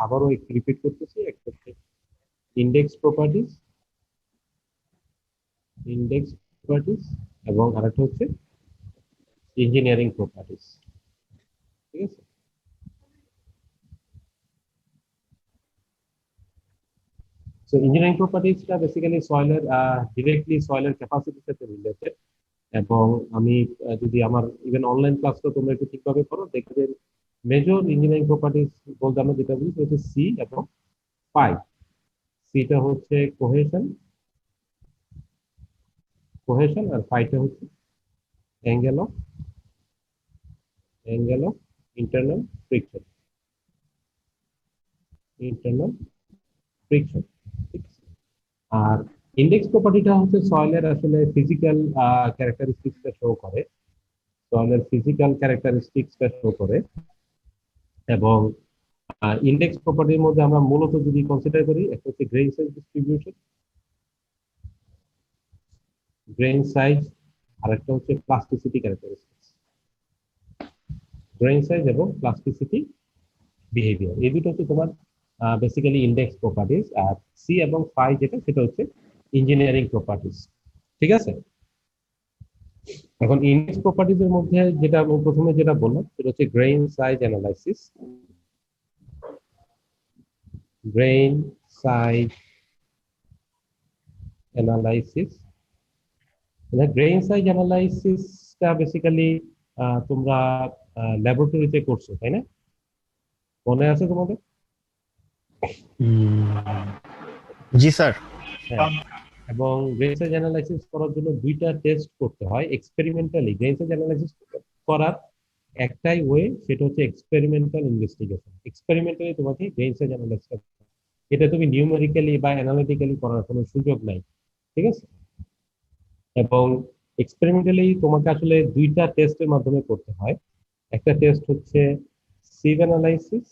আবারও একটু রিপিট করতেছি, একটা হচ্ছে ইন্ডেক্স প্রপার্টিজ, এবং আরেকটা হচ্ছে ইঞ্জিনিয়ারিং প্রপার্টিজ। ঠিক আছে, সো ইঞ্জিনিয়ারিং প্রপার্টিজটা বেসিক্যালি সয়েলের ডিরেক্টলি সয়েলের ক্যাপাসিটির সাথে রিলেটেড। এবং আমি যদি আমার ইভেন অনলাইন ক্লাসটা তোমরা একটু ঠিকভাবে করো, দেখবে মেজর ইঞ্জিনিয়ারিং প্রপার্টিজ বলতে আমরা যেটা বলি সেটা হচ্ছে সি এবং ফাই। সিটা হচ্ছে কোহেশন আর ফাইটা হচ্ছে angle of internal friction. Internal friction ঠিক আছে। আর ইন্ডেক্স প্রপার্টিটা হচ্ছে সয়েলের আসলে ফিজিক্যাল ক্যারেক্টারিস্টিক্সটা শো করে, সয়েলের ফিজিক্যাল ক্যারেক্টারিস্টিক্সটা শো করে। এবং ইন্ডেক্স প্রপার্টির মধ্যে আমরা মূলত যদি কনসিডার করি, একটা হচ্ছে grain size distribution, grain size, আর একটা হচ্ছে প্লাস্টিসিটি ক্যারেক্টারিস্টিক্স। গ্রেইন সাইজ এবং প্লাস্টিসিটি বিহেভিয়ার, এই দুটো হচ্ছে তোমার বেসিক্যালি ইন্ডেক্স প্রপার্টিজ। আর সি এবং ফাই যেটা, সেটা হচ্ছে ইঞ্জিনিয়ারিং প্রপার্টিজ। ঠিক আছে, এখন ইন্ডেক্স প্রপার্টিজ এর মধ্যে যেটা আমি প্রথমে যেটা বললাম সেটা হচ্ছে grain size analysis. Grain size analysis, grain size অ্যানালাইসিসটা বেসিক্যালি তোমরা ল্যাবরেটরিতে করছো, তাই না? মনে আছে তোমাদের? জি স্যার। হ্যাঁ, এবং গ্রেইন সাইজ অ্যানালাইসিস করার জন্য দুইটা টেস্ট করতে হয় এক্সপেরিমেন্টালি। গ্রেইন সাইজ অ্যানালাইসিস করার একটাই ওয়ে, সেটা হচ্ছে এক্সপেরিমেন্টাল ইনভেস্টিগেশন। এক্সপেরিমেন্টালি তোমাকে গ্রেইন সাইজ অ্যানালাইসিস, এটা তুমি নিউমেরিক্যালি বা অ্যানালিটিক্যালি করার কোনো সুযোগ নাই। ঠিক আছে, এবং এক্সপেরিমেন্টালি তোমাকে আসলে দুইটা টেস্টের মাধ্যমে করতে হয়। একটা টেস্ট হচ্ছে সিভ অ্যানালাইসিস,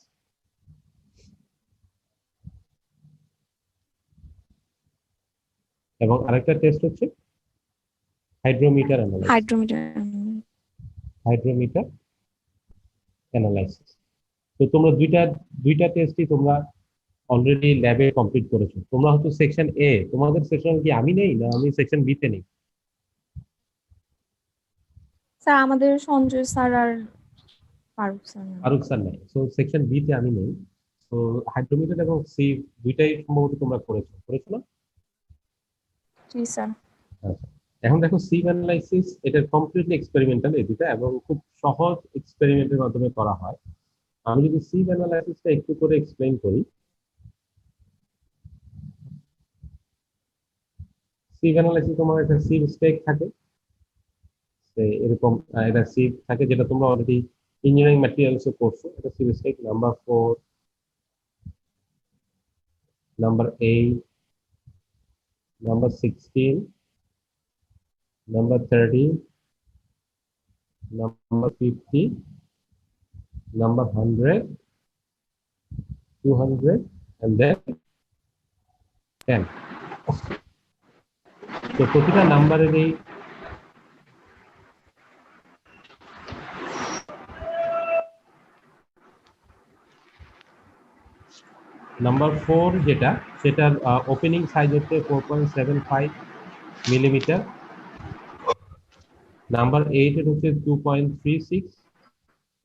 এবং আরেকটা টেস্ট হচ্ছে হাইড্রোমিটার অ্যানালাইসিস। Hydrometer analysis. তো তোমরা দুইটা টেস্টই তোমরা অলরেডি ল্যাবে কমপ্লিট করেছো। তোমরা হয়তো সেকশন এ, তোমাদের সেকশন কি আমি নেই না আমি সেকশন বি তে নেই? স্যার আমাদের সঞ্জয় স্যার আর ফারুক স্যার। ফারুক স্যার নাই, সো সেকশন বি তে আমি নেই। তো হাইড্রোমিটার এবং সিভ দুইটাই সম্ভবত তোমরা করেছো না? জি স্যার। আচ্ছা, এখন দেখো সিভ অ্যানালাইসিস, এটা কমপ্লিটলি এক্সপেরিমেন্টাল এই দুটা, এবং খুব সহজ এক্সপেরিমেন্টের মাধ্যমে করা হয়। আমি যদি সিভ অ্যানালাইসিসটা একটু করে এক্সপ্লেইন করি, সিভ অ্যানালাইসিস তোমার একটা সিভ স্টেক থাকে, এরকম একটা সিভ থাকে যেটা তোমরা অলরেডি ইঞ্জিনিয়ারিং ম্যাটেরিয়ালসে পড়ছো। এটা sieve stack number 4, number 8, number 16, number 30, number 50, number 100, 200, and then 10। তো প্রতিটা নাম্বারের এই নাম্বার 4 যেটা, সেটার ওপেনিং সাইজ হচ্ছে 4.75 মিলিমিটার। নাম্বার 8 এর হচ্ছে 2.36,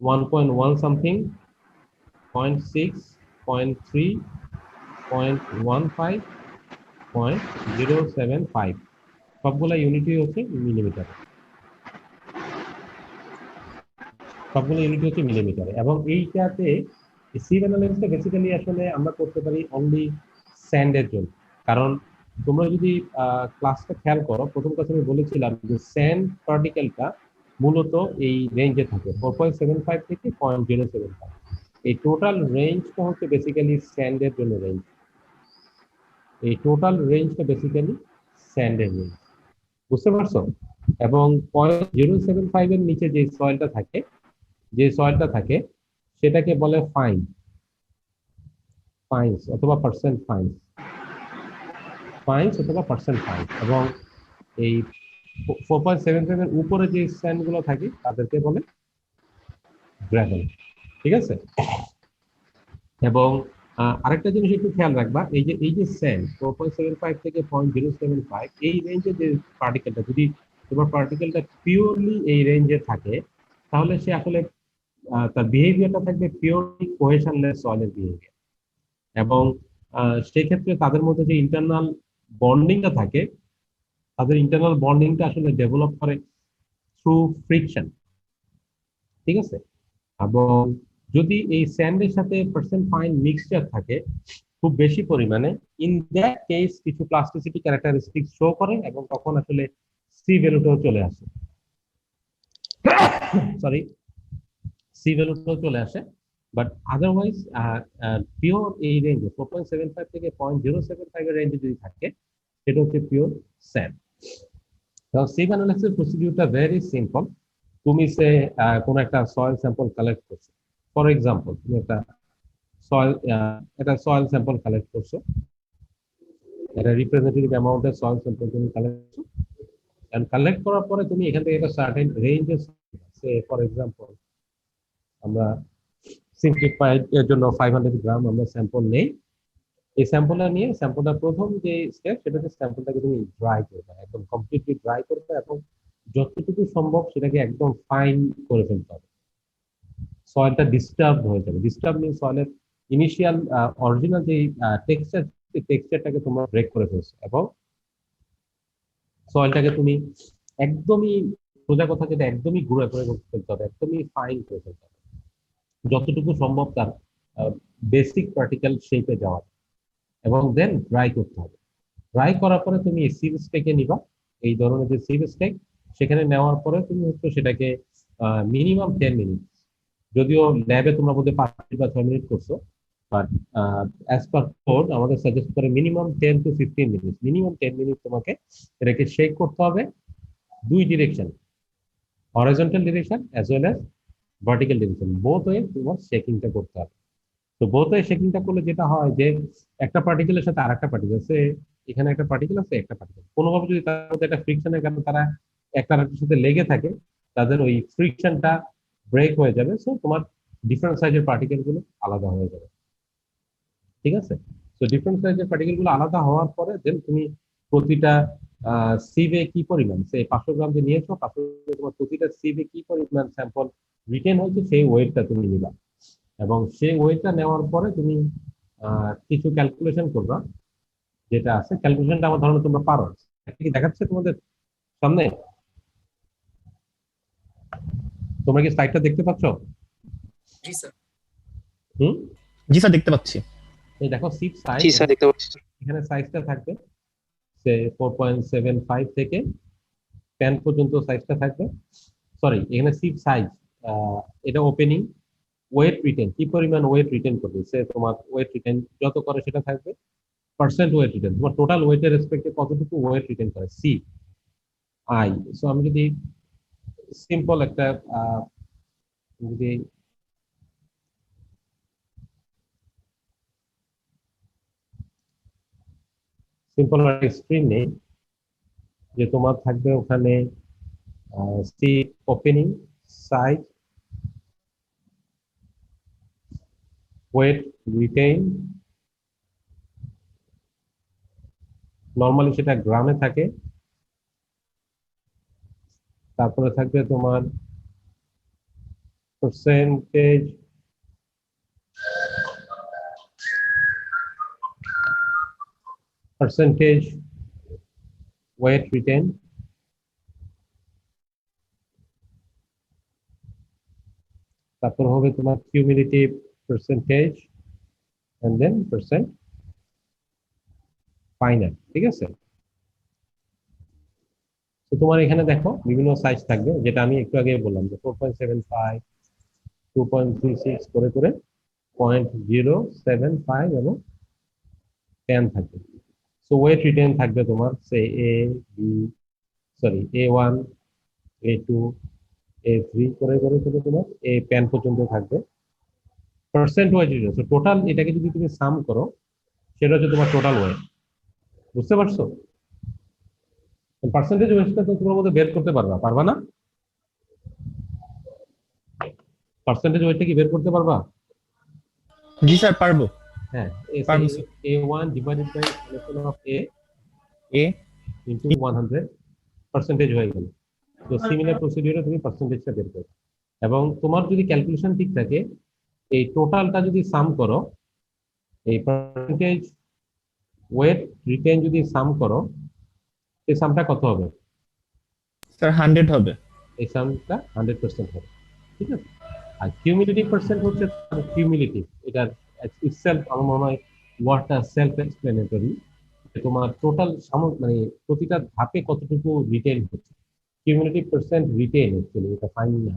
1.1 সামথিং, 0.6, 0.3, 0.15, 0.075, সবগুলা ইউনিটই হচ্ছে মিলিমিটার। এবং এইটাতে সিভ অ্যানালাইসিসটা বেসিক্যালি আসলে আমরা করতে পারি অনলি স্যান্ডের জন্য। কারণ তোমরা যদি ক্লাসটা খেয়াল করো, প্রথম কথা আমি বলেছিলাম যে স্যান্ড পার্টিকেলটা মূলত এই রেঞ্জে থাকে 4.75 থেকে 0.075। এই টোটাল রেঞ্জটা হচ্ছে বেসিক্যালি স্যান্ডের জন্য রেঞ্জ। এই টোটাল রেঞ্জটা বেসিক্যালি স্যান্ডের রেঞ্জ, বুঝতে পারছো? এবং 0.075 এর নিচে যে সয়েলটা থাকে সেটাকে বলে ফাইন্স অথবা পার্সেন্ট ফাইন্স। এবং এই 4.75 এর উপরে যে স্যান্ড গুলো থাকে তাদেরকে বলে গ্রাভেল। ঠিক আছে, এবং আরেকটা জিনিস একটু খেয়াল রাখবা, এই যে স্যান্ড 4.75 থেকে 0.075 এই রেঞ্জে যে পার্টিকেলটা, যদি তোমার পার্টিকেলটা পিওরলি এই রেঞ্জে থাকে, তাহলে সে আসলে তার বিহেভিয়ারটা থাকবে পিওরলি কোহেশনলেস সয়েলের বিহেভিয়ার। এবং সেই ক্ষেত্রে তাদের মধ্যে যে ইন্টারনাল বন্ডিংটা থাকে, তাদের ইন্টারনাল বন্ডিংটা আসলে ডেভেলপ করে থ্রু ফ্রিকশন। ঠিক আছে? এবং যদি এই স্যান্ডের সাথে পার্সেন্ট ফাইন মিক্সচার থাকে খুব বেশি পরিমাণে, ইন দ্যাট কেস কিছু প্লাস্টিসিটি ক্যারেক্টারিস্টিক শো করে, এবং তখন আসলে সি ভ্যালুটাও চলে আসে। সরি, সি ভ্যালুটাও চলে আসে। বাট আদারওয়াইজ পিওর এই রেঞ্জে 4.75 থেকে 0.075 এর রেঞ্জে যদি থাকে, সেটা হচ্ছে পিওর স্যান্ড। তো সিভ অ্যানালাইসিস প্রসিডিউরটা ভেরি সিম্পল। তুমি সে কোন একটা সয়েল স্যাম্পল কালেক্ট করছো, ফর এক্সাম্পল তুমি সয়েল একটা সয়েল স্যাম্পল কালেক্ট করছো, একটা রিপ্রেজেন্টেটিভ অ্যামাউন্টের সয়েল স্যাম্পল তুমি কালেক্ট করছো, এন্ড কালেক্ট করার পরে তুমি এখান থেকে একটা সার্টেন রেঞ্জের, সে ফর এক্সাম্পল আমরা সিম্পলিফাইড এর জন্য 500 গ্রাম আমরা স্যাম্পল নেই। এই স্যাম্পলটা নিয়ে স্যাম্পলটা প্রথম যে স্টেপ, সেটা হচ্ছে স্যাম্পলটাকে তুমি ড্রাই করবে, একদম কমপ্লিটলি ড্রাই করবে, এবং যতটুকু সম্ভব সেটাকে একদম ফাইন করে ফেলতে হবে। সয়েলটা ডিস্টার্ব হয়ে যাবে। ডিস্টার্ব মিন সয়েলের ইনিশিয়াল অরিজিনাল যে টেক্সচার, সেই টেক্সচারটাকে তোমরা ব্রেক করে ফেলছো, এবং সয়েলটাকে তুমি একদমই, সোজা কথা যেটা, একদমই গুঁড়া করে ফেলতে হবে, একদমই ফাইন করে ফেলতে হবে, যতটুকু সম্ভব তার বেসিক পার্টিকেল শেপে যাওয়া, এবং দেন ড্রাই করতে হবে। ড্রাই করার পরে তুমি সিভ স্টেকে নিবা, এই ধরনের যে সিভ স্টেক, সেখানে নেওয়ার পরে তুমি হচ্ছে সেটাকে মিনিমাম 10 মিনিট, যদিও ল্যাবে তোমরা বলতে 5 বা 6 মিনিট করছো, বাট অ্যাজ পার কোড আমাদের সাজেস্ট করে minimum 10 to 15 minute, minimum 10 minute তোমাকে এটাকে শেক করতে হবে, দুই direction, horizontal direction as well as vertical direction, both way তোমার শেকিংটা করতে হবে। তো বোথ ওয়ে শেকিংটা করলে যেটা হয় যে, একটা পার্টিকেলের সাথে আরেকটা পার্টিকেল আছে, এখানে একটা পার্টিকেল আছে, একটা পার্টিকেল কোনোভাবে যদি তার মধ্যে একটা ফ্রিকশনের কারণে তারা একটা আরেকটার সাথে লেগে থাকে, তাদের ওই ফ্রিকশনটা ব্রেক হয়ে যাবে, সো তোমার ডিফারেন্ট সাইজের পার্টিকেল গুলো আলাদা হয়ে যাবে। ঠিক আছে? তো ডিফারেন্ট সাইজের পার্টিকেল গুলো আলাদা হওয়ার পরে দেন তুমি প্রতিটা সিভে কি পরিমাণ, সে 500 গ্রাম যে নিয়েছো, 500 তোমার প্রতিটা সিভে কি পরিমাণ স্যাম্পল রিটেন হয়েছে সেই ওয়েটটা তুমি নিবা, এবং সেই ওয়েটটা নেওয়ার পরে তুমি কিছু ক্যালকুলেশন করবা, যেটা আছে ক্যালকুলেশনটা আমার ধারণা তোমরা পারো। এটা কি দেখাচ্ছে তোমাদের সামনে? তোমরা কি সাইটটা দেখতে পাচ্ছ? জি স্যার। হুম, জি স্যার, দেখতে পাচ্ছি। এই দেখো সিভ সাইজ, জি স্যার, দেখতে পাচ্ছি। এখানে সাইজটা থাকবে সে 4.75 থেকে 10 পর্যন্ত সাইজটা থাকবে। সরি, এখানে সিভ সাইজ, এটা ওপেনিং, ওয়েট রিটেন কি পরিমাণ ওয়েট রিটেন করবে, সে তোমার ওয়েট রিটেন যত করে সেটা থাকবে, পার্সেন্ট ওয়েট রিটেন, তোমার টোটাল ওয়েটের রেসপেক্টে কতটুকু ওয়েট রিটেন করে, সি আই। সো আমি যদি সিম্পল একটা যদি সিম্পল স্ক্রিন নেই, যে তোমার থাকবে ওখানে sieve opening, size, weight retain, normally সেটা গ্রামে থাকে, তারপরে থাকবে তোমার পার্সেন্টেজ, পার্সেন্টেজ ওয়েট রিটেন, তারপর হবে তোমার cumulative percentage, and then percent final. ঠিক আছে? তো তোমার এখানে দেখো বিভিন্ন সাইজ থাকবে, যেটা আমি একটু আগে বললাম যে 4.75, 2.36 করে করে 0.075 এবং 10 থাকবে। সো ওয়েট রিটেন থাকবে তোমার সে A B, sorry A1, A2, A3 করে করে করে তোমার A10 পর্যন্ত থাকবে। Percent wait written, so total এটাকে যদি তুমি সাম করো, সেটা হচ্ছে তোমার টোটাল ওয়েট। বুঝতে পারছো? পার্সেন্টেজ ওয়েটটা তো তোমার মধ্যে বের করতে পারবা, পারবা না? পার্সেন্টেজ ওয়েটটা কি বের করতে পারবা? জি স্যার পারবো। হ্যাঁ, পারবো sir. a1 divided by summation of a এ ইনটু 100 পার্সেন্টেজ হয়ে গেল। তো সিমিলার প্রসিডিউরে তুমি পার্সেন্টেজটা বের করো, এবং তোমার যদি ক্যালকুলেশন ঠিক থাকে, এই টোটালটা যদি সাম করো, এই পার্সেন্টেজ ওয়েট রিটেন যদি সাম করো, এই সামটা কত হবে? স্যার 100 হবে। এই সামটা 100% হবে। ঠিক আছে। আর কিউমিলেটিভ পার্সেন্ট হচ্ছে কিউমিলেটিভ, এটার ইটসেলফ আমার মনে হয় ওয়ার্ডটা সেলফ এক্সপ্লেনেটরি। তোমার টোটাল মানে প্রতিটা ধাপে কতটুকু রিটেন হচ্ছে। কিউমিলেটিভ পার্সেন্ট রিটেন অ্যাকচুয়ালি এটা ফাইন না,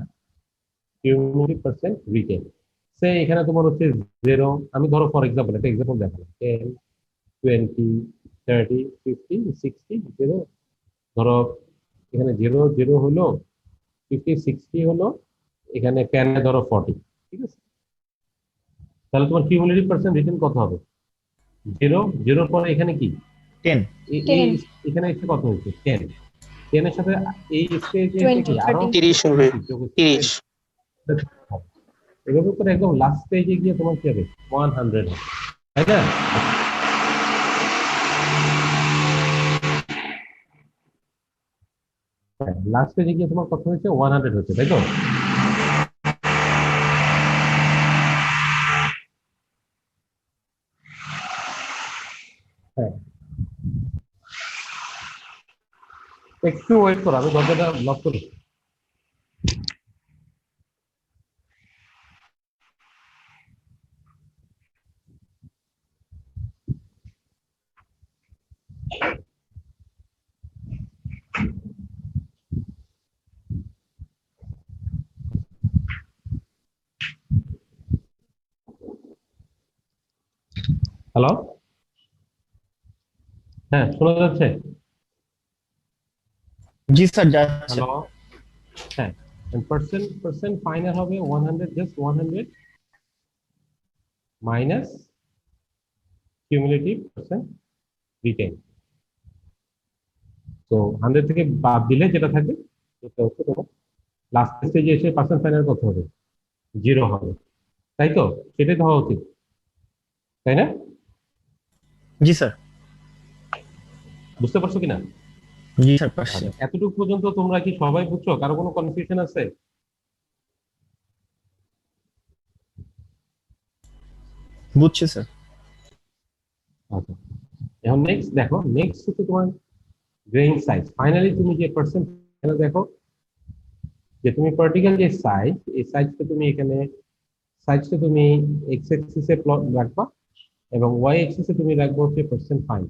কিউমিলেটিভ পার্সেন্ট রিটেন। সে এখানে তোমার হচ্ছে 0, আমি ধরো ফর এক্সাম্পল একটা এক্সাম্পল দেখালাম, 10, 20, 30, 50, 60, 0। ধরো এখানে 0 0 হলো, 50 60 হলো, এখানে 10 ধরো 40। ঠিক আছে, তাহলে তোমার কিউমুলেটিভ পার্সেন্ট রিটার্ন কত হবে? 0, 0 পরে এখানে কি 10। এই 10, এখানে এসে কত হয়েছে? 10। 10 এর সাথে এই স্টেজে এসে 20, কি আরো 30, 30 হবে, 30। এভাবে করে একদম লাস্ট স্টেজে গিয়ে তোমার কি হবে? 100 হবে, তাই না? হ্যাঁ, লাস্ট স্টেজে গিয়ে তোমার কত হয়েছে? 100 হচ্ছে, তাই তো? হ্যাঁ, একটু ওয়েট করো, আমি দরজাটা লক করি। হ্যালো, হ্যাঁ শোনা যাচ্ছে? জি স্যার যাচ্ছে। হ্যালো, হ্যাঁ। পার্সেন্ট পার্সেন্ট ফাইনাল হবে 100, just 100 minus cumulative percent written. তো 100 থেকে বাদ দিলে যেটা থাকবে সেটা হচ্ছে তোমার লাস্ট স্টেজে এসে পার্সেন্ট ফাইনাল কত হবে? 0 হবে, তাই তো? সেটাই তো হওয়া উচিত, তাই না? জি স্যার। বুঝতে পারছো কিনা? জি স্যার পারছি। আচ্ছা, এতটুকু পর্যন্ত তোমরা কি সবাই বুঝছো? কারো কোনো কনফিউশন আছে? বুঝছি স্যার। আচ্ছা, এখন নেক্সট দেখো, নেক্সট হচ্ছে তোমার গ্রেইন সাইজ। ফাইনালি তুমি যে পার্সেন্ট দেখো, যে তুমি পার্টিকেল যে সাইজ, এই সাইজটা তুমি এখানে সাইজটা তুমি এক্স এক্সিসে প্লট রাখবা, এবং ওয়াই এক্সিসে তুমি রাখবো হচ্ছে পার্সেন্ট ফাইন।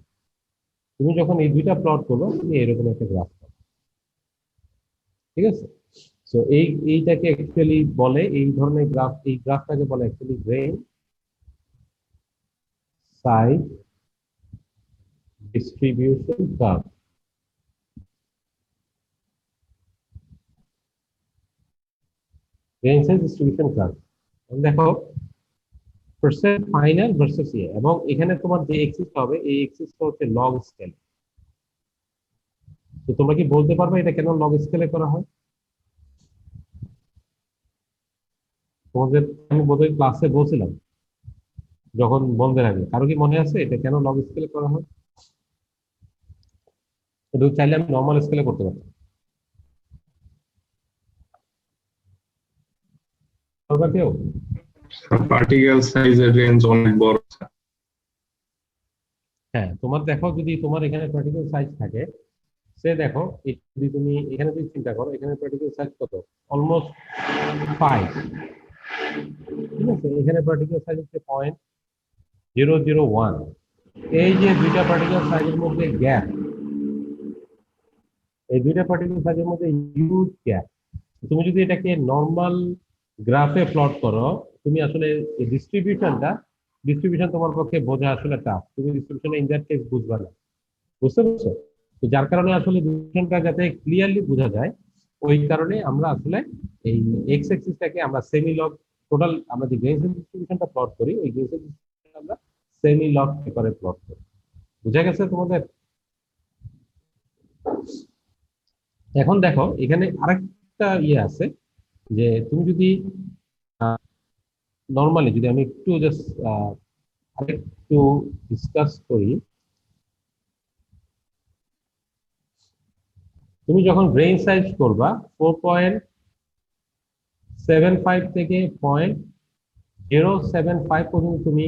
তুমি যখন এই দুইটা প্লট করবে, তুমি এরকম একটা গ্রাফ পাবে। ঠিক আছে। তো এইটাকে অ্যাকচুয়ালি বলে, এই ধরনের গ্রাফ, এই গ্রাফটাকে বলে actually grain size distribution graph. Grain size distribution graph দেখো, পার্সেন্ট ফাইনাল ভার্সেস ইয়ে, এবং এখানে তোমার যে এক্সিসটা হবে, এই এক্সিসটা হচ্ছে লগ স্কেল। তো তোমরা কি বলতে পারবে এটা কেন লগ স্কেলে করা হয়? তোমাদের আমি বোধহয় ক্লাসে বলছিলাম যখন বন্ধের আগে, কারো কি মনে আছে এটা কেন লগ স্কেলে করা হয়? এটা চাইলে আমি নর্মাল স্কেলে করতে পারতাম। তোমরা কেউ? পার্টিকেল সাইজের রেঞ্জ অনেক বড়। হ্যাঁ, তোমার দেখো যদি তোমার এখানে পার্টিকেল সাইজ থাকে, সে দেখো যদি তুমি এখানে যদি চিন্তা করো, এখানে পার্টিকেল সাইজ কত? অলমোস্ট 5। ঠিক আছে, এখানে পার্টিকেল সাইজ হচ্ছে 0.001। এই যে দুইটা পার্টিকেল সাইজের মধ্যে গ্যাপ, এই দুইটা পার্টিকেল সাইজের মধ্যে হিউজ গ্যাপ। তুমি যদি এটাকে নর্মাল গ্রাফে প্লট করো, তুমি আসলে ডিস্ট্রিবিউশন তোমার পক্ষে বোঝা আসলে টাফ। তুমি ডিস্ট্রিবিউশন ইন দ্যাট কেস বুঝবা না, বুঝতে পারছো? তো যার কারণে আসলে ডিস্ট্রিবিউশনটা যাতে ক্লিয়ারলি বোঝা যায়, ওই কারণে আমরা আসলে এই এক্স অ্যাক্সিসটাকে আমরা সেমি লগ, টোটাল আমরা যে গ্রেন ডিস্ট্রিবিউশনটা প্লট করি, ওই গ্রেন ডিস্ট্রিবিউশন আমরা সেমি লগ পেপারে প্লট করি। বুঝা গেছে তোমাদের? এখন দেখো এখানে আরেকটা ইয়ে আছে, যে তুমি যদি নরমালি যদি আমি একটু জাস্ট আরেকটু ডিসকাস করি, তুমি যখন গ্রেইন সাইজ করবা 4.75 থেকে 0.75 পর্যন্ত তুমি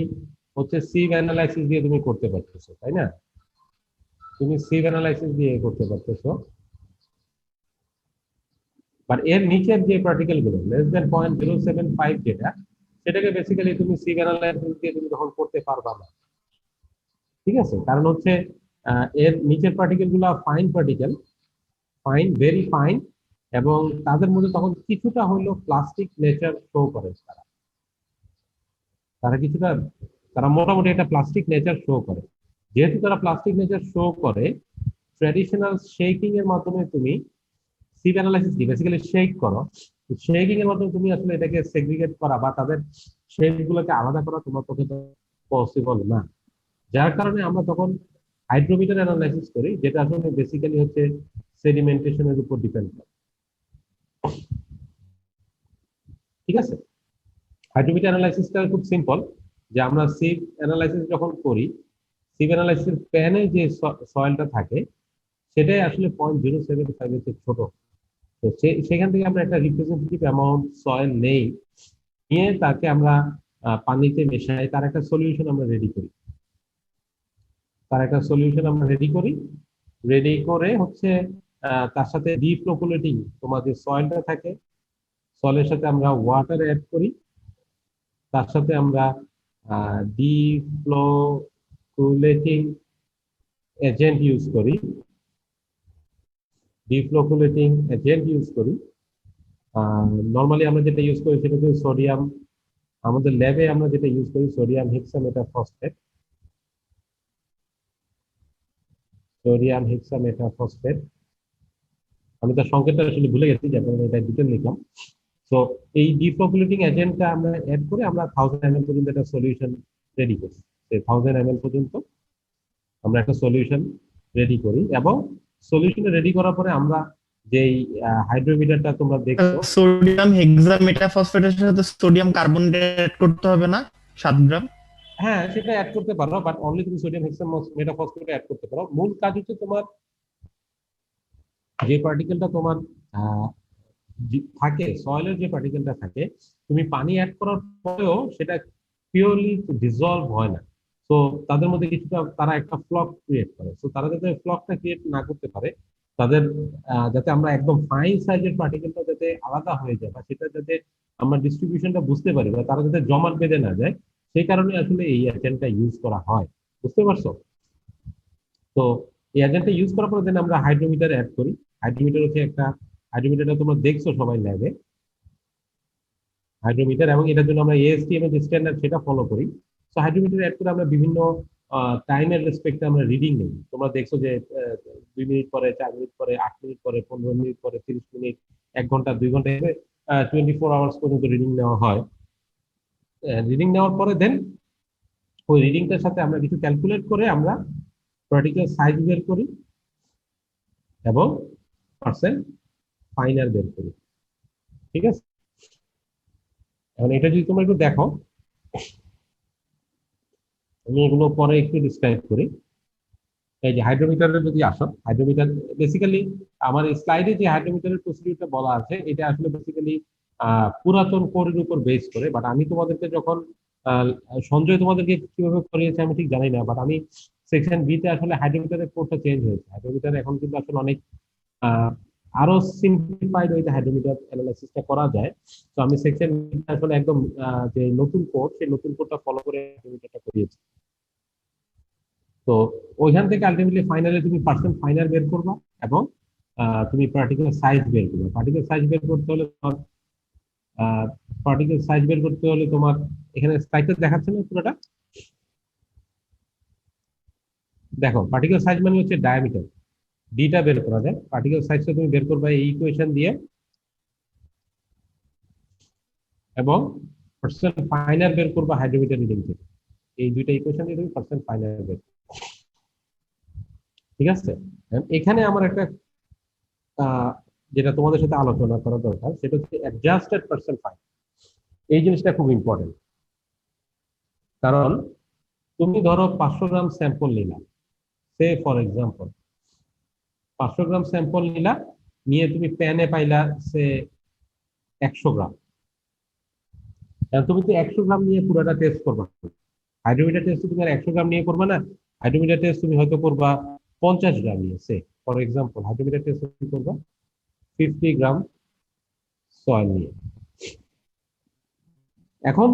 হচ্ছে সিভ অ্যানালাইসিস দিয়ে তুমি করতে পারতেছো, তাই না? তুমি সিভ অ্যানালাইসিস দিয়ে করতে পারতেছো, বাট এর নিচের যে পার্টিকেল গুলো লেস দেন 0.075 যেটা, সেটাকে বেসিক্যালি তুমি সিভ অ্যানালাইসিস দিয়ে তুমি তখন করতে পারবা না। ঠিক আছে, কারণ হচ্ছে এর নিচের পার্টিকেল গুলো fine particle, fine, very fine, এবং তাদের মধ্যে তখন কিছুটা হইলো প্লাস্টিক নেচার শো করে। তারা তারা কিছুটা, তারা মোটামুটি একটা প্লাস্টিক নেচার শো করে। যেহেতু তারা প্লাস্টিক নেচার শো করে, ট্র্যাডিশনাল শেকিং এর মাধ্যমে তুমি সিভ অ্যানালাইসিস কি বেসিক্যালি শেক করো, শেকিং এর মাধ্যমে তুমি আসলে এটাকে সেগ্রিগেট করা বা তাদের শেপ গুলোকে আলাদা করা তোমার পক্ষে তো পসিবল না। যার কারণে আমরা তখন হাইড্রোমিটার অ্যানালাইসিস করি, যেটা আসলে বেসিক্যালি হচ্ছে সেডিমেন্টেশনের উপর ডিপেন্ড করে। ঠিক আছে, হাইড্রোমিটার অ্যানালাইসিসটা খুব সিম্পল, যে আমরা সিভ অ্যানালাইসিস যখন করি, সিভ অ্যানালাইসিস প্যানে যে সয়েলটা থাকে সেটাই আসলে 0.075 এর চেয়ে ছোট। তো সেখান থেকে আমরা একটা রিপ্রেজেন্টেটিভ অ্যামাউন্ট সয়েল নেই, নিয়ে তাকে আমরা পানিতে মেশাই, তার একটা সলিউশন আমরা রেডি করি। রেডি করে হচ্ছে তার সাথে ডিফ্লোকুলেটিং, তোমার যে সয়েলটা থাকে সয়েলের সাথে আমরা ওয়াটার অ্যাড করি, তার সাথে আমরা ডিফ্লোকুলেটিং এজেন্ট ইউজ করি। নর্মালি আমরা যেটা ইউজ করি সেটা হচ্ছে সোডিয়াম, আমাদের ল্যাবে আমরা যেটা ইউজ করি সোডিয়াম হেক্সামেটাফসফেট। আমি তার সংকেতটা আসলে ভুলে গেছি, যার কারণে এটা ডিটেল লিখলাম। তো এই ডিফ্লোকুলেটিং এজেন্টটা আমরা অ্যাড করে আমরা 1000 ml পর্যন্ত একটা সলিউশন রেডি করি। সেই 1000 ml পর্যন্ত আমরা একটা সলিউশন রেডি করি, এবং সলিউশন রেডি করার পরে আমরা যেই হাইড্রোমিটারটা তোমরা দেখছো, সোডিয়াম হেক্সামেটাফসফেটের সাথে সোডিয়াম কার্বনেট অ্যাড করতে হবে না 7 গ্রাম? হ্যাঁ সেটা অ্যাড করতে পারো, বাট অনলি তুমি সোডিয়াম হেক্সামেটাফসফেট অ্যাড করতে পারো। মূল কাজ হচ্ছে তোমার যে পার্টিকেলটা তোমার থাকে, সয়েলের যে পার্টিকেলটা থাকে, তুমি পানি অ্যাড করার পরেও সেটা পিওরলি ডিসলভ হয় না। তো তাদের মধ্যে কিছুটা তারা একটা ফ্লক ক্রিয়েট করে। তো তারা যাতে ফ্লকটা ক্রিয়েট না করতে পারে, তাদের যাতে আমরা একদম ফাইন সাইজের পার্টিকেলটা যাতে আলাদা হয়ে যায়, বা সেটা যাতে আমরা ডিস্ট্রিবিউশনটা বুঝতে পারি, বা তারা যাতে জমাট বেঁধে না যায়, সেই কারণে আসলে এই এজেন্টটা ইউজ করা হয়। বুঝতে পারছো? তো এই এজেন্টটা ইউজ করার পরে দেন আমরা হাইড্রোমিটার অ্যাড করি। হাইড্রোমিটার হচ্ছে একটা, হাইড্রোমিটারটা তোমরা দেখছো সবাই ল্যাবে, হাইড্রোমিটার, এবং এটার জন্য আমরা এএসটিএম এর যে স্ট্যান্ডার্ড সেটা ফলো করি। তো হাইড্রোমিটার অ্যাড করে আমরা বিভিন্ন টাইমের রেসপেক্টে আমরা রিডিং নেই। তোমরা দেখছো যে 2 মিনিট পরে, 4 মিনিট পরে, 8 মিনিট পরে, 15 মিনিট পরে, 30 মিনিট, 1 ঘন্টা, 2 ঘন্টা, 24 আওয়ার্স পর্যন্ত রিডিং নেওয়া হয়। রিডিং নেওয়ার পরে দেন ওই রিডিংটার সাথে আমরা কিছু ক্যালকুলেট করে আমরা পার্টিকেল সাইজ বের করি এবং পার্সেন্ট ফাইনার বের করি। ঠিক আছে, এখন এটা যদি তোমরা একটু দেখো, আমি এগুলো পরে একটু ডিসক্রাইব করি। এই যে হাইড্রোমিটারের যদি আসো, হাইড্রোমিটার বেসিক্যালি আমার স্লাইডে যে হাইড্রোমিটারের প্রসিডিউরটা বলা আছে, এটা আসলে বেসিক্যালি পুরাতন কোরের উপর বেস করে। বাট আমি তোমাদেরকে যখন সঞ্জয় তোমাদেরকে কিভাবে করিয়েছে আমি ঠিক জানি না, বাট আমি সেকশন বি তে আসলে হাইড্রোমিটারের কোডটা চেঞ্জ হয়েছে। হাইড্রোমিটার এখন কিন্তু আসলে অনেক আরো সিম্পলিফাইড ওইতে হাইড্রোমিটার অ্যানালাইসিসটা করা যায়। তো আমি সেকশন আসলে একদম যে নতুন কোড, সেই নতুন কোডটা ফলো করে হাইড্রোমিটারটা করিয়েছি। তো ওইখান থেকে আলটিমেটলি ফাইনালে তুমি পার্সেন্ট ফাইনাল বের করবা, এবং তুমি পার্টিকুলার সাইজ বের করবে। পার্টিকুলার সাইজ বের করতে হলে তোমার এখানে স্লাইডটা দেখাচ্ছে না পুরোটা? দেখো, পার্টিকুলার সাইজ মানে হচ্ছে ডায়ামিটার, ডিটা বের করা যায়। পার্টিকুলার সাইজটা তুমি বের করবে এই ইকুয়েশন দিয়ে, এবং পার্সেন্ট ফাইনাল বের করবা হাইড্রোমিটার রিডিং থেকে। এই দুইটা ইকুয়েশন দিয়ে তুমি পার্সেন্ট ফাইনাল বের। ঠিক আছে, এখানে আমার একটা যেটা তোমাদের সাথে আলোচনা করা দরকার, সেটা হচ্ছে অ্যাডজাস্টেড পার্সেন্ট ফাইনাল। এই জিনিসটা খুব ইম্পর্টেন্ট। কারণ তুমি ধরো 500 গ্রাম স্যাম্পল নিলা, সে ফর এক্সাম্পল 500 গ্রাম স্যাম্পল নিলা, নিয়ে তুমি প্যানে পাইলা সে 100 গ্রাম। তুমি তো 100 গ্রাম নিয়ে পুরোটা টেস্ট করবা, হাইড্রোমিটার টেস্ট তুমি আর 100 গ্রাম নিয়ে করবা না। হাইড্রোমিটার টেস্ট তুমি হয়তো করবা 50 গ্রাম নিয়ে, সে ফর এক্সাম্পল হাইড্রোমিটার টেস্ট তুমি করবা 50 গ্রাম সয়েল নিয়ে। এখন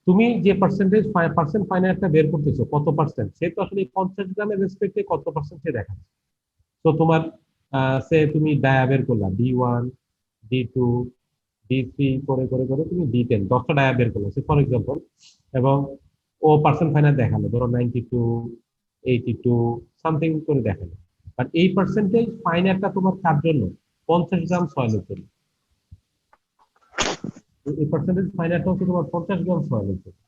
তুমি যে পার্সেন্ট ফাইনালটা বের করতেছো কত পার্সেন্ট, সে তো আসলে 50 গ্রামের রেসপেক্টে কত পার্সেন্ট সে দেখাচ্ছে। তো তোমার সে তুমি ডায়া বের করলা D1 D2 D3 করে করে করে তুমি D10 10টা ডায়া বের করলা সে ফর এক্সাম্পল, এবং ও পার্সেন্ট ফাইনাল দেখালো ধরো 92 82 সামথিং করে দেখালো। বাট এই পার্সেন্টেজ ফাইনালটা তোমার কার জন্য? 50 গ্রাম সয়েলের জন্য। এই পার্সেন্টেজ ফাইনালটা হচ্ছে তোমার 50 গ্রাম সয়েলের জন্য,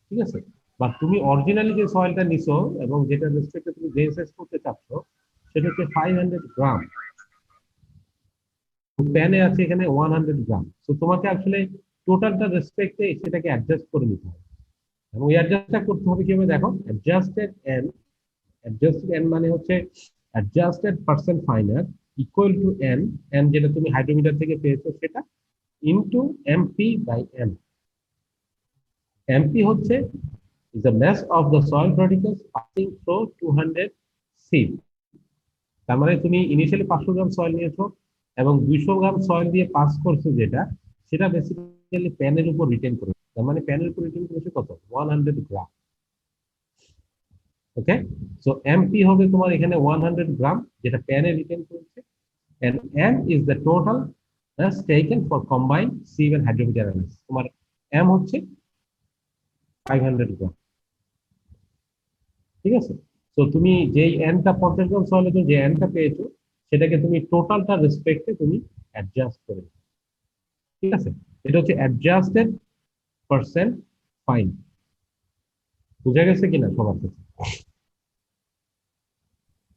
ঠিক আছে? বাট তুমি অরিজিনালি যে সয়েলটা নিছো এবং যেটা রেসপেক্টে তুমি গ্রেন সাইজ করতে চাচ্ছ সেটা হচ্ছে 500 গ্রাম, প্যানে আছে এখানে 100 গ্রাম। তো তোমাকে আসলে টোটালটা রেসপেক্টে সেটাকে অ্যাডজাস্ট করে নিতে হবে, এবং এই অ্যাডজাস্টটা করতে হবে কিভাবে দেখো, অ্যাডজাস্টেড এন মানে হচ্ছে adjusted percent final equal to N, N যেটা তুমি হাইড্রোমিটার থেকে পেয়েছো সেটা, into MP by M. MP হচ্ছে is the mass of the soil particles passing through 200 sieve। তার মানে তুমি ইনিশিয়ালি 500 গ্রাম সয়েল নিয়েছো এবং 200 গ্রাম সয়েল দিয়ে পাস করছো, যেটা সেটা বেসিক্যালি প্যানের উপর রিটেন করে, তার মানে প্যানের উপর রিটেন করেছে কত? 100 গ্রাম। ওকে, সো এমপি হবে তোমার এখানে 100 গ্রাম যেটা প্যানে রিটেন করেছে, and m is the total that's taken for combined sieve and hydrometer analysis। তোমার m হচ্ছে 500 গ্রাম, ঠিক আছে? তো তুমি যেই এনটা 50 গ্রাম সয়েলের জন্য যে এনটা পেয়েছো সেটাকে তুমি টোটালটা রেসপেক্টে তুমি অ্যাডজাস্ট করে দিবে, ঠিক আছে? এটা হচ্ছে অ্যাডজাস্টেড পার্সেন্ট ফাইন। বুঝা গেছে কিনা সবার কাছে?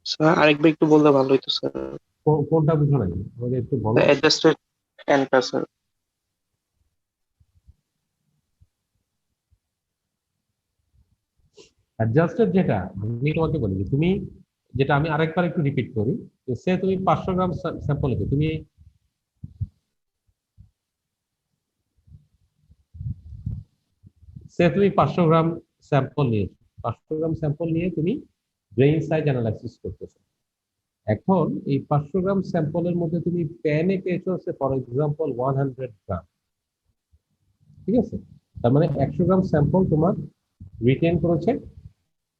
স্যার আরেকবার একটু বললে ভালো হতো স্যার। কোনটা বুঝো নাই আমাকে একটু বলো। Adjusted enter sir. অ্যাডজাস্টেড যেটা আমি তোমাকে বলি যে তুমি যেটা, আমি আরেকবার একটু রিপিট করি, সে তুমি 500 গ্রাম স্যাম্পল নিতে, তুমি সে তুমি 500 গ্রাম স্যাম্পল নিয়েছো, 500 গ্রাম স্যাম্পল নিয়ে তুমি গ্রেইন সাইজ অ্যানালাইসিস করতেছো। এখন এই 500 গ্রাম স্যাম্পলের মধ্যে তুমি প্যানে পেয়েছো হচ্ছে ফর এক্সাম্পল 100 গ্রাম, ঠিক আছে? তার মানে 100 গ্রাম স্যাম্পল তোমার রিটেন করেছে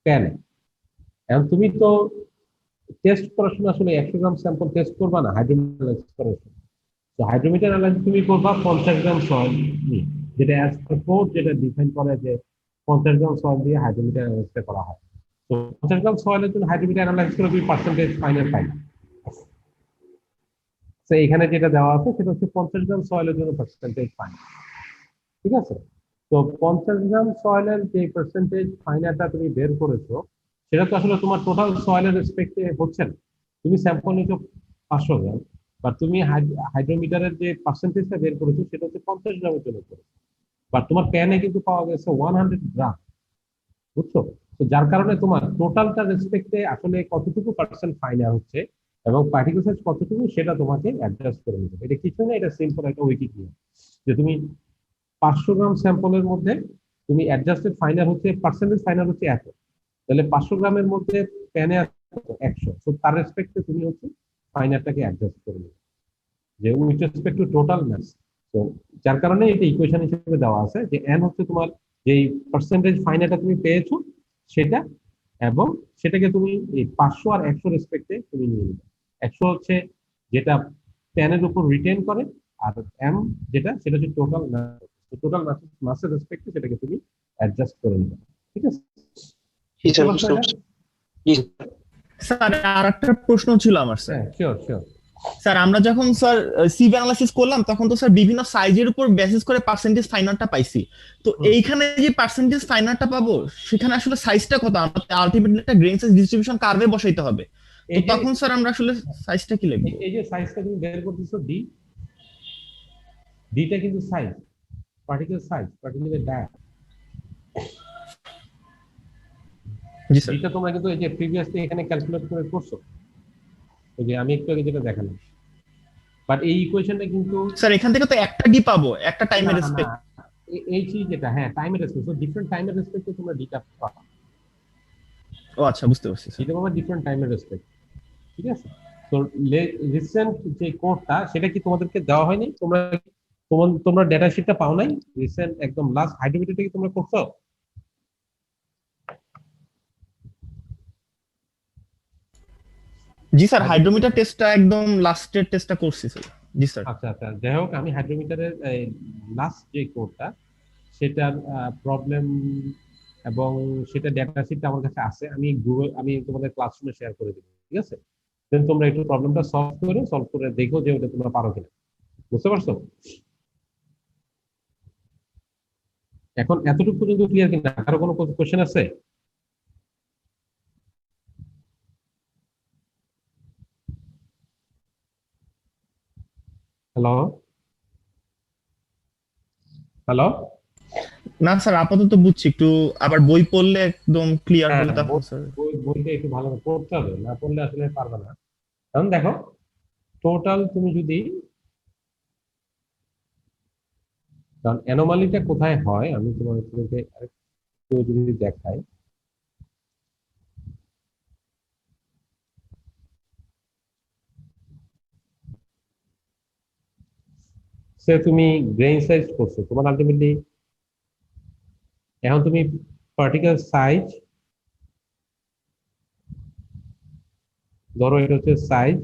প্যানে। এখন তুমি তো টেস্ট করার সময় আসলে 100 গ্রাম স্যাম্পল টেস্ট করবা না, হাইড্রোমিটার অ্যানালাইসিস করার সময়। তো হাইড্রোমিটার অ্যানালাইসিস তুমি করবা 50 গ্রাম সয়েল নিয়ে, যেটা অ্যাজ পার কোড যেটা ডিফাইন করে যে 50 গ্রাম সয়েল দিয়ে হাইড্রোমিটার অ্যানালাইসিস করা হয়। তো 50 গ্রাম সয়েলের জন্য হাইড্রোমিটার অ্যানালাইসিস করে তুমি পার্সেন্টেজ ফাইনাল পাই। তো এখানে যেটা দেওয়া আছে সেটা হচ্ছে 50 গ্রাম সয়েলের জন্য পার্সেন্টেজ ফাইনাল, ঠিক আছে? তো 50 গ্রাম সয়েলের যে পার্সেন্টেজ ফাইনালটা তুমি বের করেছো সেটা তো আসলে তোমার টোটাল সয়েলের রেসপেক্টে হচ্ছে না। তুমি স্যাম্পল নিয়েছো 500 গ্রাম, বা তুমি হাইড্রোমিটারের যে পার্সেন্টেজটা বের করেছো সেটা হচ্ছে 50 গ্রামের জন্য করেছো, বা তোমার প্যানে কিন্তু পাওয়া গেছে 100 গ্রাম, বুঝছো? তো যার কারণে তোমার টোটালটা রেসপেক্টে আসলে কতটুকু পার্সেন্ট ফাইনাল হচ্ছে এবং পার্টিকেল সাইজ কতটুকু সেটা তোমাকে অ্যাডজাস্ট করে নিতে হবে। এটা কিছু না, এটা সিম্পল একটা উইকিট নিয়ে যে তুমি 500 গ্রাম স্যাম্পলের মধ্যে তুমি অ্যাডজাস্টেড ফাইনাল হচ্ছে পার্সেন্টেজ ফাইনাল হচ্ছে এত, তাহলে 500 গ্রামের মধ্যে প্যানে আছে 100, তো তার রেসপেক্টে তুমি হচ্ছে ফাইনালটাকে অ্যাডজাস্ট করে নেবে যে with respect to total mass. তো যার কারণে এটা ইকুয়েশন হিসেবে দেওয়া আছে যে এন হচ্ছে তোমার যেই পার্সেন্টেজ ফাইনালটা তুমি পেয়েছো সেটা, এবং সেটাকে তুমি এই 500 আর 100 রেসপেক্টে তুমি নিয়ে নেবে। 100 হচ্ছে যেটা প্যানের উপর রিটেন করে, আর এম যেটা সেটা হচ্ছে টোটাল টোটাল মাসের রেসপেক্টে সেটাকে তুমি অ্যাডজাস্ট করে নেবে, ঠিক আছে? জি স্যার, বুঝতে পারছি। জি স্যার আর একটা প্রশ্ন ছিল আমার স্যার। হ্যাঁ, শিওর শিওর। স্যার আমরা যখন স্যার সিভ অ্যানালাইসিস করলাম তখন তো স্যার বিভিন্ন সাইজের উপর বেসিস করে পার্সেন্টেজ ফাইনালটা পাইছি। তো এইখানে যে পার্সেন্টেজ ফাইনালটা পাবো সেখানে আসলে সাইজটা কত? আমাদের আলটিমেটলি একটা গ্রেন সাইজ ডিস্ট্রিবিউশন কার্ভে বসাইতে হবে। তো তখন স্যার আমরা আসলে সাইজটা কি লিখব? এই যে সাইজটা তুমি বের করতেছো ডি, ডিটা কিন্তু সাইজ, পার্টিকেল সাইজ, পার্টিকেলের ডায়া। জি স্যার। যেটা তোমরা কিন্তু এই যে প্রিভিয়াসলি এখানে ক্যালকুলেট করে করছো, ওই যে আমি একটু আগে যেটা দেখালাম, বাট এই ইকুয়েশনটা কিন্তু স্যার এখান থেকে তো একটা ডি পাবো, একটা না টাইমের না রেসপেক্ট। এই যে যেটা, হ্যাঁ টাইমের রেসপেক্ট, ডিফারেন্ট টাইমের রেসপেক্টে তোমরা ডিটা পাবা, ও আচ্ছা, বুঝতে পারছি স্যার। ডিটা পাবা ডিফারেন্ট টাইমের রেসপেক্ট। ঠিক আছে? তো রিসেন্ট যে কোডটা সেটা কি তোমাদেরকে দেওয়া হয়নি? তোমরা ডেটা শিটটা পাও নাই? রিসেন্ট একদম লাস্ট হাইড্রোমিটারটা কি তোমরা করছো? জি স্যার, হাইড্রোমিটার টেস্টটা একদম লাস্টের টেস্টটা করছি স্যার। জি স্যার। আচ্ছা আচ্ছা, যাই হোক, আমি হাইড্রোমিটারের লাস্ট যে কোডটা সেটার প্রবলেম এবং সেটা ডেটা শিটটা আমার কাছে আছে, আমি তোমাদের ক্লাসরুমে শেয়ার করে দেবো। ঠিক আছে? দেন তোমরা একটু প্রবলেমটা সলভ করে দেখো যে ওটা তোমরা পারো কিনা। বুঝতে পারছো? এখন এতটুকু পর্যন্ত ক্লিয়ার কিনা? কারো কোনো কোশ্চেন আছে? Hello hello. না স্যার, আপাতত বুঝছি, একটু আবার বই পড়লে একদম ক্লিয়ার হ্যাঁ, হলে তারপর স্যার। বইটা একটু ভালো করে পড়তে হবে, না পড়লে আসলে পারবে না। কারণ দেখো, টোটাল তুমি যদি, কারণ অ্যানোমালিটা কোথায় হয় আমি তোমাদেরকে আরেকটু যদি দেখাই। সে তুমি গ্রেইন সাইজ করছো, তোমার আলটিমেটলি এখন তুমি পার্টিকেল সাইজ, ধরো এটা হচ্ছে সাইজ,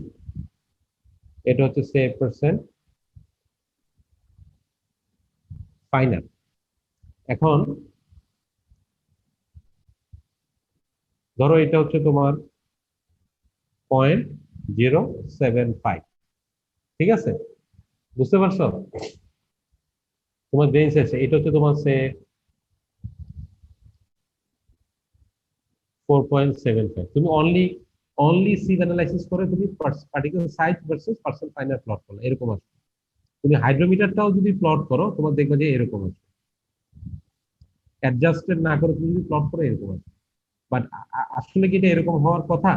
এটা হচ্ছে সে পার্সেন্ট ফাইনাল। এখন ধরো এটা হচ্ছে তোমার 0.075। ঠিক আছে? বুঝতে পারছো? তোমার গ্রেইন সাইজ এটা হচ্ছে তোমার সে 4.75। তুমি অনলি সিভ অ্যানালাইসিস করে তুমি particle size versus percent final plot করলে এরকম আসবে। তুমি হাইড্রোমিটারটাও যদি প্লট করো তোমার দেখবে যে এরকম আসবে। অ্যাডজাস্টেড না করে তুমি যদি প্লট করো এরকম আসবে। বাট আসলে কি এটা এরকম হওয়ার কথা?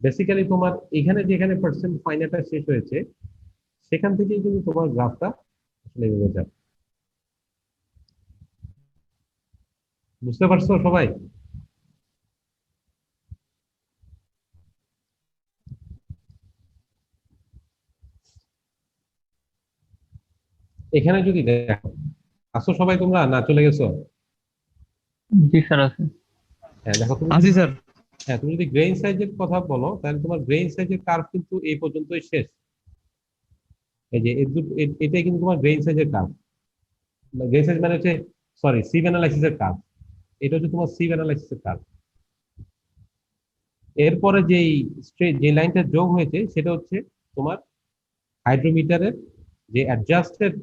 বেসিক্যালি তোমার এখানে যেখানে পার্সেন্ট ফাইনালটা শেষ হয়েছে সেখান থেকেই কিন্তু তোমার গ্রাফটা আসলে এভাবে যাবে। বুঝতে পারছো সবাই? এখানে যদি দেখো, আসো সবাই তোমরা না চলে গেছো? জি স্যার আছে। হ্যাঁ দেখো, তুমি আছি স্যার। হ্যাঁ তুমি যদি গ্রেইন সাইজের কথা বলো তাহলে তোমার গ্রেইন সাইজের কার্ভ কিন্তু এই পর্যন্তই শেষ। এই যে এটাই কিন্তু তোমার গ্রেইন সাইজের কার্ভ। গ্রেইন সাইজ মানে হচ্ছে, সরি, সিভ অ্যানালাইসিসের কার্ভ। এটা হচ্ছে তোমার সিভ অ্যানালাইসিসের কার্ভ। এরপরে যে লাইনটা যোগ হয়েছে সেটা হচ্ছে তোমার হাইড্রোমিটারের যে অ্যাডজাস্টেড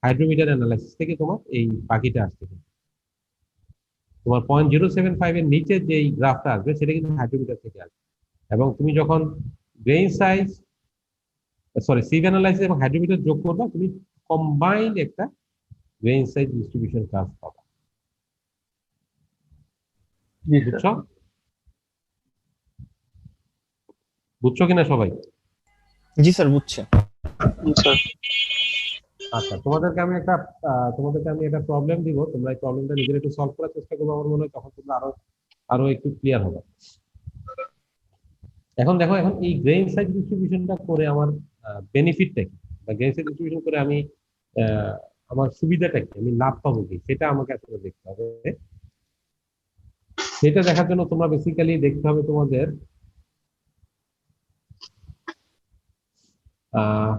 হাইড্রোমিটার অ্যানালাইসিস থেকে তোমার এই বাকিটা আসছে। তোমার 0.075 এর নিচে যে গ্রাফটা আসবে সেটা কিন্তু হাইড্রোমিটার থেকে আসবে। এবং তুমি যখন গ্রেইন সাইজ, সরি, সিভ অ্যানালাইসিস এবং হাইড্রোমিটার যোগ করবা, তুমি কম্বাইন্ড একটা গ্রেইন সাইজ ডিস্ট্রিবিউশন কার্ভ পাবা। জি স্যার। বুঝছো? বুঝছো কিনা সবাই? জি স্যার, বুঝছি। স্যার আচ্ছা, তোমাদেরকে আমি একটা প্রবলেম দিব, তোমরা এই প্রবলেমটা নিজের একটু সলভ করার চেষ্টা করবে। আমার মনে হয় তখন তোমরা আরো একটু ক্লিয়ার হবে। এখন দেখো, এখন এই গ্রেইন সাইজ ডিস্ট্রিবিউশনটা করে আমার বেনিফিটটা কি, বা গ্রেইন সাইজ ডিস্ট্রিবিউশন করে আমি আহ, আমার সুবিধাটা কি, আমি লাভ পাবো কি, সেটা আমাকে আসলে দেখতে হবে। সেটা দেখার জন্য তোমরা বেসিক্যালি দেখতে হবে তোমাদের আহ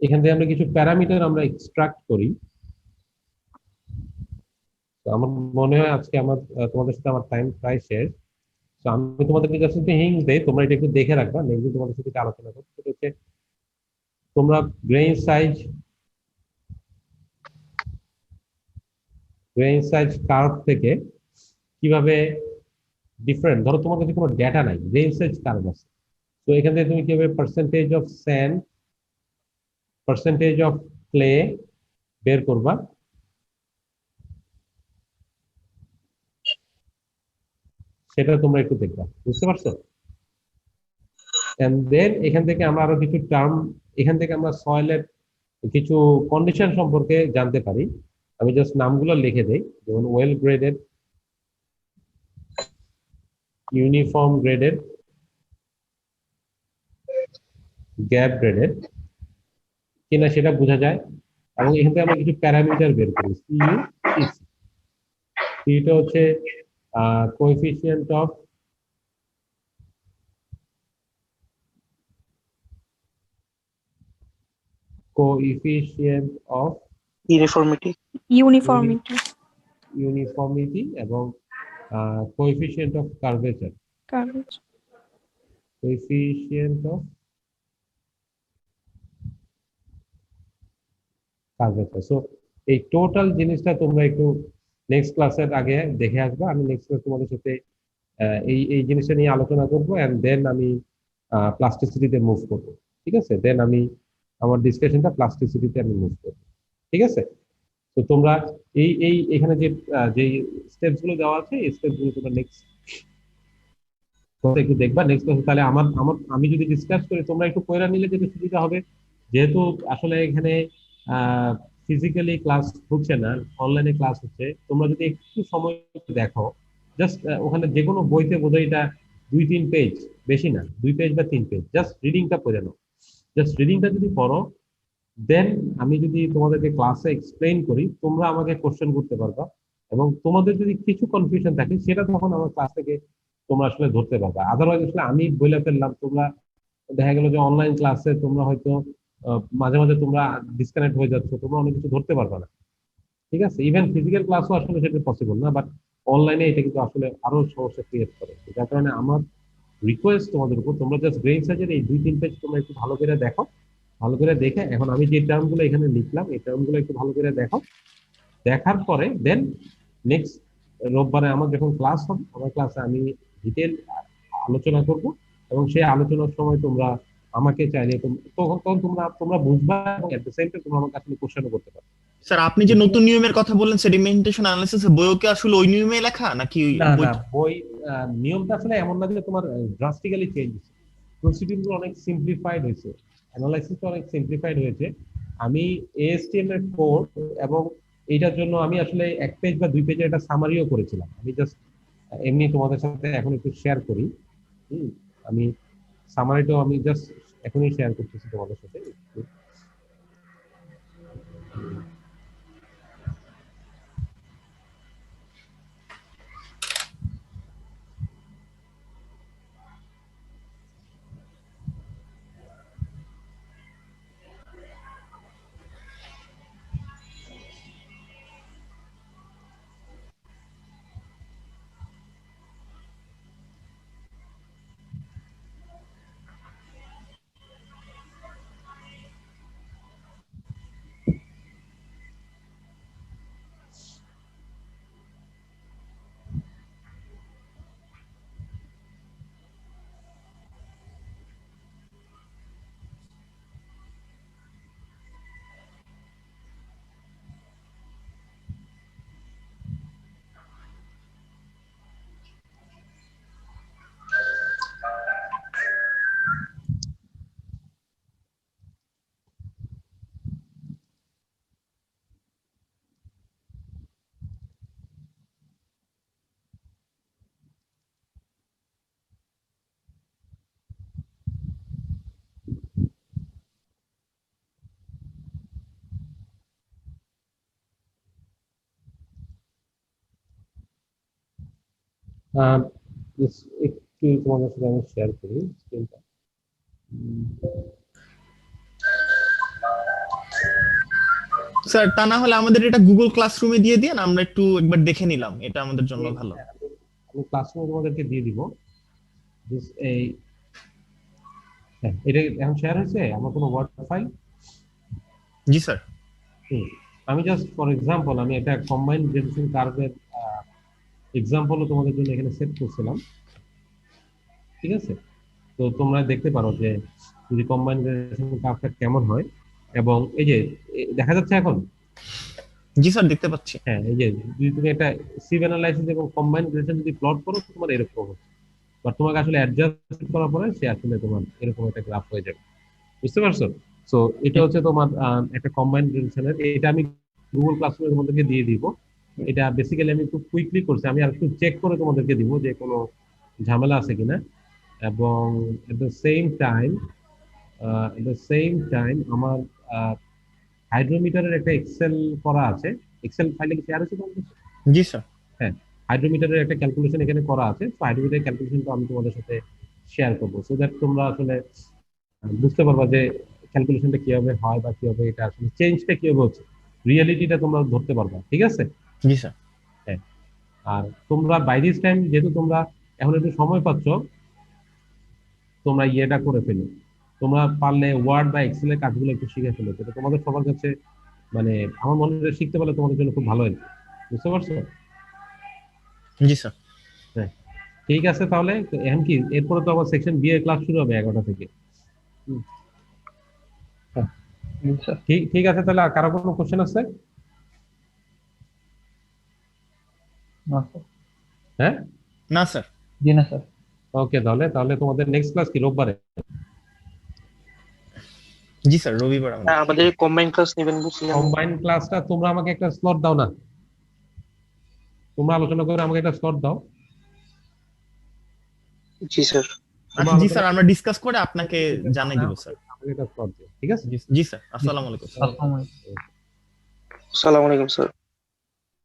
এখান থেকে আমরা কিছু প্যারামিটার আমরা এক্সট্রাক্ট করি। তো আমার মনে হয় আজকে তোমাদের সাথে আমার টাইম প্রায় শেষ। তো আমি তোমাদেরকে জাস্ট একটু হিংস দেই, তোমরা এটা একটু দেখে রাখবা, নেক্সট তোমাদের সাথে একটু আলোচনা করবো। সেটা হচ্ছে তোমরা গ্রেইন সাইজ কার্ভ থেকে কিভাবে ডিফারেন্ট, ধরো তোমার কাছে কোনো ডেটা নাই, গ্রেইন সাইজ কার্ভ আছে, তো এখান থেকে তুমি কিভাবে percentage of sand, percentage of clay বের করবা। সেটা তোমরা একটু দেখবা, বুঝতে পারছো? এন্ড দেন এখান থেকে আমরা আরো কিছু টার্ম, এখান থেকে আমরা সয়েলের কিছু কন্ডিশন সম্পর্কে জানতে পারি। আমি জাস্ট নামগুলো লিখে দেই, যেমন well graded, uniform graded, gap graded কিনা সেটা বোঝা যায়। এবং এখান থেকে আমরা কিছু প্যারামিটার বের করি। এটা হচ্ছে কোএফিসিয়েন্ট অফ ইউনিফর্মিটি। ইউনিফর্মিটি এবং coefficient of curvature. Coefficient of curvature. So এই টোটাল জিনিসটা তোমরা একটু নেক্সট ক্লাসের আগে দেখে আসবে। আমি নেক্সট ক্লাস তোমাদের সাথে এই এই জিনিসটা নিয়ে আলোচনা করবো, এন্ড দেন আমি প্লাস্টিসিটিতে মুভ করবো। ঠিক আছে, দেন আমি আমার ডিসকাশনটা প্লাস্টিসিটিতে আমি মুভ করবো। ঠিক আছে, তো তোমরা এই এই এখানে যে যে স্টেপস গুলো দেওয়া আছে, এই স্টেপস গুলো তোমরা নেক্সট একটু দেখবা নেক্সট ক্লাসে। তাহলে আমার আমার আমি যদি ডিসকাস করি, তোমরা একটু কইরা নিলে যেটা সুবিধা হবে, যেহেতু আসলে এখানে ফিজিক্যালি ক্লাস হচ্ছে না, অনলাইনে ক্লাস হচ্ছে। তোমরা যদি একটু সময় দেখো, জাস্ট ওখানে যে কোনো বইতে বোধহয় এটা 2-3 পেজ, বেশি না, 2 পেজ বা 3 পেজ, জাস্ট রিডিংটা পড়ে নাও। জাস্ট রিডিংটা যদি পড়ো, দেন আমি যদি তোমাদেরকে ক্লাসে এক্সপ্লেইন করি, তোমরা আমাকে কোশ্চেন করতে পারবা। এবং তোমাদের যদি কিছু কনফিউশন থাকে, সেটা তখন আমার ক্লাস থেকে তোমরা আসলে ধরতে পারবা। আদারওয়াইজ আসলে আমি বলে ফেললাম, তোমরা দেখা গেল যে অনলাইন ক্লাসে তোমরা হয়তো মাঝে মাঝে তোমরা ডিসকানেক্ট হয়ে যাচ্ছ, তোমরা অনেক কিছু ধরতে পারবে না। ঠিক আছে, ইভেন ফিজিক্যাল ক্লাসও আসলে সেটা পসিবল না, বাট অনলাইনে এটা কিন্তু আসলে আরো সমস্যা ক্রিয়েট করে। যার কারণে আমার রিকোয়েস্ট তোমাদের উপর, তোমরা জাস্ট ব্রেইন সার্জের এই 2-3 পেজ তোমরা একটু ভালো করে দেখো। ভালো করে দেখে, এখন আমি যে টার্মগুলো এখানে লিখলাম, এই টার্মগুলো একটু ভালো করে দেখো। দেখার পরে দেন নেক্সট রোববারে আমার যখন ক্লাস হবে, আমার ক্লাসে আমি ডিটেল আলোচনা করব। এবং সেই আলোচনার সময় তোমরা আমাকে চাইলে তখন তখন তোমরা তোমরা বুঝবা, এবং এট দ্য সেম টাইম তোমরা আমাকে আসলে কোশ্চেনও করতে পারো। স্যার আপনি যে নতুন নিয়মের কথা বললেন সেডিমেন্টেশন অ্যানালিসিস বইও কি আসলে ওই নিয়মে লেখা নাকি না না, বই নিয়মটা আসলে এমন না যে তোমার ড্রাস্টিক্যালি চেঞ্জ হয়েছে। প্রসিডিউরগুলো অনেক সিম্পলিফাইড হয়েছে, অ্যানালাইসিস অনেক সিম্পলিফাইড হয়েছে। আমি এএসটিএম এর কোড এবং এইটার জন্য আমি আসলে 1 পেজ বা 2 পেজের একটা সামারিও করেছিলাম। আমি জাস্ট এমনি তোমাদের সাথে এখন একটু শেয়ার করি। আমি সামারিটাও আমি জাস্ট এখনই শেয়ার করতেছি তোমাদের সাথে। একটু তোমাদের সাথে আমি শেয়ার করি স্ক্রিনটা। স্যার তা না হলে আমাদের এটা গুগল ক্লাসরুমে দিয়ে দিন, আমরা একটু একবার দেখে নিলাম, এটা আমাদের জন্য ভালো। আমি ক্লাসরুমে তোমাদেরকে দিয়ে দিব। এই হ্যাঁ, এটা এখন শেয়ার হয়েছে আমার কোনো ওয়ার্ড ফাইল। জি স্যার। আমি জাস্ট ফর এক্সাম্পল আমি একটা কম্বাইন্ড গ্রেডেশন কার্ভের এক্সাম্পলও তোমাদের জন্য এখানে সেট করছিলাম। ঠিক আছে, তো তোমরা দেখতে পারো যে যদি কম্বাইন্ড গ্রেডেশন কার্ভটা কেমন হয়। এবং এই যে দেখা যাচ্ছে এখন জি স্যার দেখতে পাচ্ছি। হ্যাঁ, এই যে যদি তুমি একটা সিভ অ্যানালাইসিস এবং কম্বাইন রিলেশন যদি প্লট করো, তোমার এরকম হবে। বা তোমাকে আসলে অ্যাডজাস্ট করার পরে সে আসলে তোমার এরকম একটা গ্রাফ হয়ে যাবে। বুঝতে পারছো? সো এটা হচ্ছে তোমার একটা কম্বাইন রিলেশনের। এটা আমি গুগল ক্লাসরুমে তোমাদেরকে দিয়ে দিব। এটা বেসিক্যালি আমি খুব কুইকলি করছি, আমি আর একটু চেক করে তোমাদেরকে দিব যে কোনো ঝামেলা আছে কিনা। এবং এট দ্য সেম টাইম আমার হাইড্রোমিটারের একটা এক্সেল করা আছে। এক্সেল ফাইলে কি শেয়ার আছে তোমাদের কাছে? জি স্যার। হ্যাঁ, হাইড্রোমিটারের একটা ক্যালকুলেশন এখানে করা আছে। তো হাইড্রোমিটারের ক্যালকুলেশনটা আমি তোমাদের সাথে শেয়ার করবো, সো দ্যাট তোমরা আসলে বুঝতে পারবা যে ক্যালকুলেশনটা কিভাবে হয় বা কিভাবে এটা আসলে চেঞ্জটা কিভাবে হচ্ছে, রিয়েলিটিটা তোমরা ধরতে পারবা। ঠিক আছে? জি স্যার। হ্যাঁ। আর তোমরা বাই দিস টাইম, যেহেতু তোমরা এখন একটু সময় পাচ্ছ, তোমরা ইয়েটা করে ফেলো। তোমরা পারলে ওয়ার্ড বা এক্সেল এর কাজগুলো একটু শিখে ফেলো, যেটা তোমাদের সবার কাছে মানে আমার মনে হয় শিখতে পারলে তোমাদের জন্য খুব ভালো হবে। বুঝতে পারছো? জি স্যার। হ্যাঁ, ঠিক আছে। তাহলে তো এখন কি এরপরে তো আবার সেকশন বি এর ক্লাস শুরু হবে 11টা থেকে। হুম, জি স্যার। ঠিক ঠিক আছে। তাহলে আর কারো কোনো কোশ্চেন আছে? না স্যার। হ্যাঁ, না স্যার। জি না স্যার। ওকে। তাহলে তাহলে তোমাদের নেক্সট ক্লাস কি রোববারে? জি স্যার রবিবার আমাদের। হ্যাঁ, আমাদের কম্বাইন ক্লাস নেবেন বুঝছিলাম। কম্বাইন ক্লাসটা তোমরা আমাকে একটা স্লট দাও না, তোমরা আলোচনা করে আমাকে একটা স্লট দাও। জি স্যার। তোমরা আচ্ছা জি আলোচনা স্যার, আমরা ডিসকাস করে আপনাকে জানিয়ে দিব স্যার। আমাকে একটা স্লট দিও, ঠিক আছে? জি স্যার। আসসালামু আলাইকুম। আসসালামু আলাইকুম। আসসালামু আলাইকুম স্যার।